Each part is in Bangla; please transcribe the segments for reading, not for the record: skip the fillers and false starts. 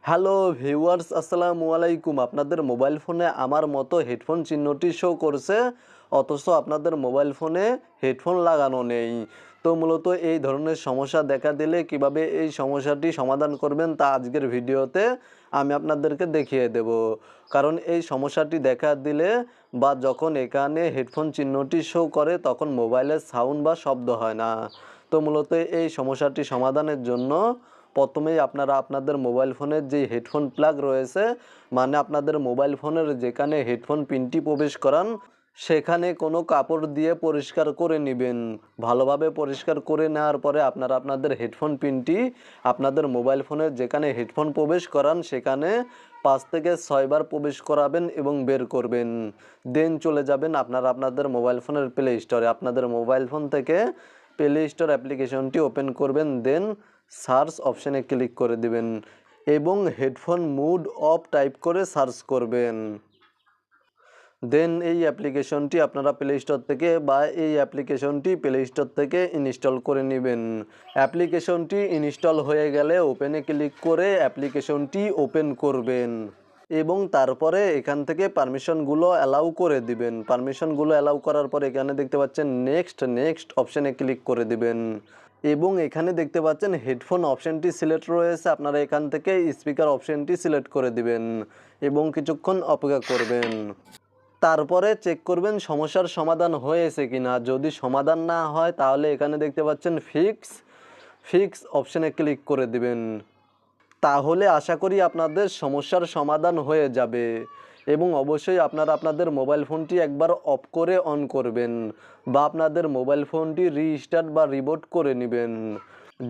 হ্যালো ভিউয়ার্স, আসসালামু আলাইকুম। আপনাদের মোবাইল ফোনে আমার মতো হেডফোন চিহ্নটি শো করছে, অথচ আপনাদের মোবাইল ফোনে হেডফোন লাগানো নেই। তো মূলত এই ধরনের সমস্যা দেখা দিলে কিভাবে এই সমস্যাটি সমাধান করবেন তা আজকের ভিডিওতে আমি আপনাদেরকে দেখিয়ে দেব। কারণ এই সমস্যাটি দেখা দিলে বা যখন এখানে হেডফোন চিহ্নটি শো করে তখন মোবাইলের সাউন্ড বা শব্দ হয় না। তো মূলত এই সমস্যাটি সমাধানের জন্য প্রথমেই আপনারা আপনাদের মোবাইল ফোনের যে হেডফোন প্লাগ রয়েছে, মানে আপনাদের মোবাইল ফোনের যেখানে হেডফোন পিনটি প্রবেশ করান, সেখানে কোনো কাপড় দিয়ে পরিষ্কার করে নেবেন। ভালোভাবে পরিষ্কার করে নেওয়ার পরে আপনারা আপনাদের হেডফোন পিনটি আপনাদের মোবাইল ফোনের যেখানে হেডফোন প্রবেশ করান সেখানে 5 থেকে 6 বার প্রবেশ করাবেন এবং বের করবেন। দেন চলে যাবেন আপনারা আপনাদের মোবাইল ফোনের প্লে স্টোরে। আপনাদের মোবাইল ফোন থেকে প্লে স্টোর অ্যাপ্লিকেশনটি ওপেন করবেন, দেন সার্চ অপশানে ক্লিক করে দিবেন এবং হেডফোন মুড অফ টাইপ করে সার্চ করবেন। দেন এই অ্যাপ্লিকেশনটি আপনারা প্লে স্টোর থেকে প্লে স্টোর থেকে ইনস্টল করে নেবেন। অ্যাপ্লিকেশনটি ইনস্টল হয়ে গেলে ওপেনে ক্লিক করে অ্যাপ্লিকেশনটি ওপেন করবেন এবং তারপরে এখান থেকে পারমিশনগুলো অ্যালাউ করে দিবেন। পারমিশনগুলো অ্যালাউ করার পর এখানে দেখতে পাচ্ছেন নেক্সট অপশানে ক্লিক করে দিবেন এবং এখানে দেখতে পাচ্ছেন হেডফোন অপশানটি সিলেক্ট রয়েছে। আপনারা এখান থেকে স্পিকার অপশানটি সিলেক্ট করে দিবেন এবং কিছুক্ষণ অপেক্ষা করবেন। তারপরে চেক করবেন সমস্যার সমাধান হয়েছে কিনা। যদি সমাধান না হয় তাহলে এখানে দেখতে পাচ্ছেন ফিক্স অপশানে ক্লিক করে দিবেন। তাহলে আশা করি আপনাদের সমস্যার সমাধান হয়ে যাবে এবং অবশ্যই আপনারা আপনাদের মোবাইল ফোনটি একবার অফ করে অন করবেন বা আপনাদের মোবাইল ফোনটি রিস্টার্ট বা রিবুট করে নেবেন।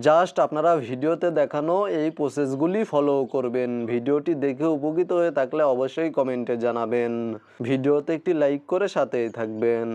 জাস্ট আপনারা ভিডিওতে দেখানো এই প্রসেসগুলি ফলো করবেন। ভিডিওটি দেখে উপকৃত হয়ে থাকলে অবশ্যই কমেন্টে জানাবেন। ভিডিওতে একটি লাইক করে সাথেই থাকবেন।